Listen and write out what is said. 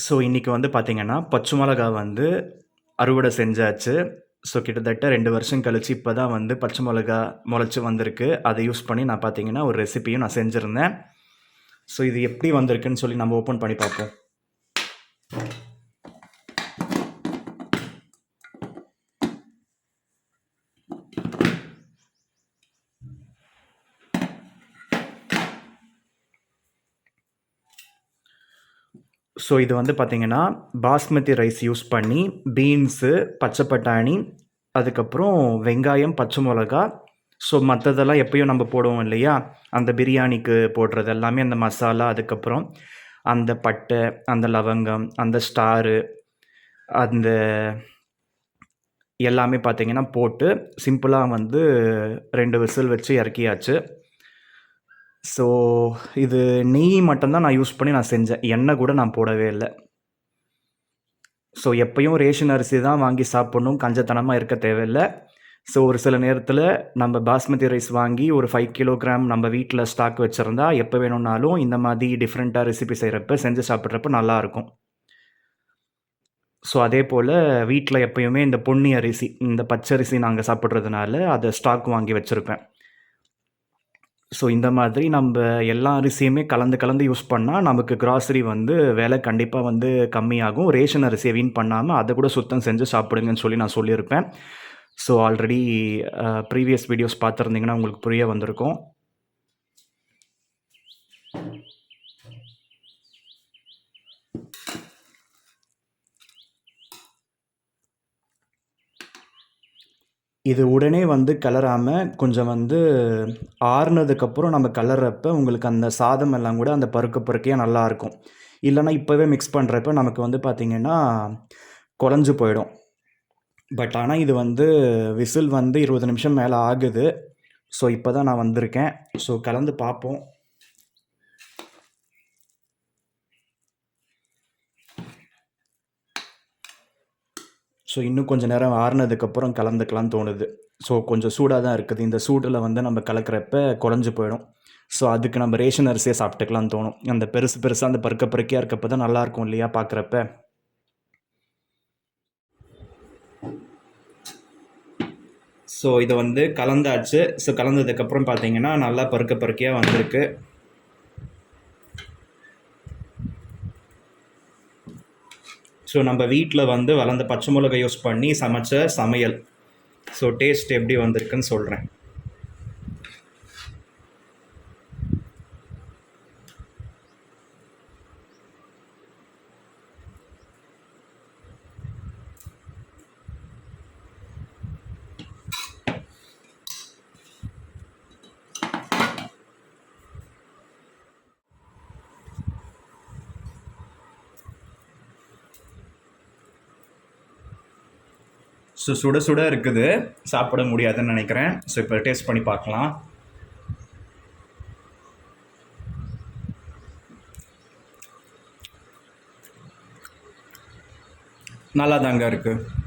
So இன்றைக்கி வந்து பார்த்திங்கன்னா பச்சை மிளகா வந்து அறுவடை செஞ்சாச்சு. ஸோ கிட்டத்தட்ட 2 வருஷம் கழிச்சு இப்போ தான் வந்து பச்சை மிளகா முளைச்சி வந்திருக்கு. அதை யூஸ் பண்ணி நான் பார்த்திங்கன்னா ஒரு ரெசிபியும் நான் செஞ்சுருந்தேன். ஸோ இது எப்படி வந்திருக்குன்னு சொல்லி நம்ம ஓப்பன் பண்ணி பார்ப்போம். ஸோ இது வந்து பார்த்திங்கன்னா பாஸ்மதி ரைஸ் யூஸ் பண்ணி பீன்ஸு, பச்சை பட்டாணி, அதுக்கப்புறம் வெங்காயம், பச்சை மிளகா, ஸோ மற்றதெல்லாம் எப்பயும் நம்ம போடுவோம் இல்லையா, அந்த பிரியாணிக்கு போடுறது எல்லாமே அந்த மசாலா, அதுக்கப்புறம் அந்த பட்டை, அந்த லவங்கம், அந்த ஸ்டாரு, அந்த எல்லாமே பார்த்திங்கன்னா போட்டு சிம்பிளாக வந்து 2 விசில் வச்சு இறக்கியாச்சு. ஸோ இது நெய் மட்டும்தான் நான் யூஸ் பண்ணி நான் செஞ்சேன். எண்ணெய் கூட நான் போடவே இல்லை. ஸோ எப்பயும் ரேஷன் அரிசி தான் வாங்கி சாப்பிட்ணும், கஞ்சத்தனமாக இருக்க தேவையில்லை. ஸோ ஒரு சில நேரத்தில் நம்ம பாஸ்மதி ரைஸ் வாங்கி ஒரு 5 கிலோகிராம் நம்ம வீட்டில் ஸ்டாக் வச்சுருந்தா எப்போ வேணும்னாலும் இந்த மாதிரி டிஃப்ரெண்ட்டாக ரெசிபி செய்கிறப்ப செஞ்சு சாப்பிட்றப்ப நல்லாயிருக்கும். ஸோ அதே போல் வீட்டில் எப்பயுமே இந்த பொன்னி அரிசி, இந்த பச்சரிசி நாங்கள் சாப்பிட்றதுனால அதை ஸ்டாக் வாங்கி வச்சுருப்பேன். ஸோ இந்த மாதிரி நம்ம எல்லா அரிசியுமே கலந்து யூஸ் பண்ணால் நமக்கு கிராசரி வந்து விலை கண்டிப்பாக வந்து கம்மியாகும். ரேஷன் அரிசியை வீண் பண்ணாமல் அதை கூட சுத்தம் செஞ்சு சாப்பிடுங்கன்னு சொல்லி நான் சொல்லியிருப்பேன். ஸோ ஆல்ரெடி ப்ரீவியஸ் வீடியோஸ் பார்த்துருந்தீங்கன்னா உங்களுக்கு புரிய வந்திருக்கும். இது உடனே வந்து கிளறாமல் கொஞ்சம் வந்து ஆறுனதுக்கப்புறம் நம்ம கிளறப்ப உங்களுக்கு அந்த சாதம் எல்லாம் கூட அந்த பருக்கையாக நல்லாயிருக்கும். இல்லைனா இப்போவே மிக்ஸ் பண்ணுறப்ப நமக்கு வந்து பார்த்திங்கன்னா குழஞ்சு போயிடும். பட் ஆனால் இது வந்து விசில் வந்து 20 நிமிஷம் மேலே ஆகுது. ஸோ இப்போ தான் நான் வந்திருக்கேன். ஸோ கலந்து பார்ப்போம். ஸோ இன்னும் கொஞ்சம் நேரம் ஆறுனதுக்கப்புறம் கலந்துக்கலாம்னு தோணுது. ஸோ கொஞ்சம் சூடாக தான் இருக்குது. இந்த சூடில் வந்து நம்ம கலக்கிறப்ப குழஞ்சி போயிடும். ஸோ அதுக்கு நம்ம ரேஷன் அரிசியை சாப்பிட்டுக்கலாம்னு தோணும். அந்த பெருசாக அந்த பருக்கையாக இருக்கப்போ தான் நல்லாயிருக்கும் இல்லையா பார்க்குறப்ப. ஸோ இதை வந்து கலந்தாச்சு. ஸோ கலந்ததுக்கப்புறம் பார்த்தீங்கன்னா நல்லா பருக்கையாக வந்திருக்கு. ஸோ நம்ம வீட்டில் வந்து வளர்ந்த பச்சை மிளகா யூஸ் பண்ணி சமைச்ச சமையல். ஸோ டேஸ்ட் எப்படி வந்திருக்குன்னு சொல்கிறேன். ஸோ சுட சுட இருக்குது, சாப்பிட முடியாதுன்னு நினைக்கிறேன். ஸோ இப்போ டேஸ்ட் பண்ணி பார்க்கலாம். நல்லா தாங்க இருக்குது.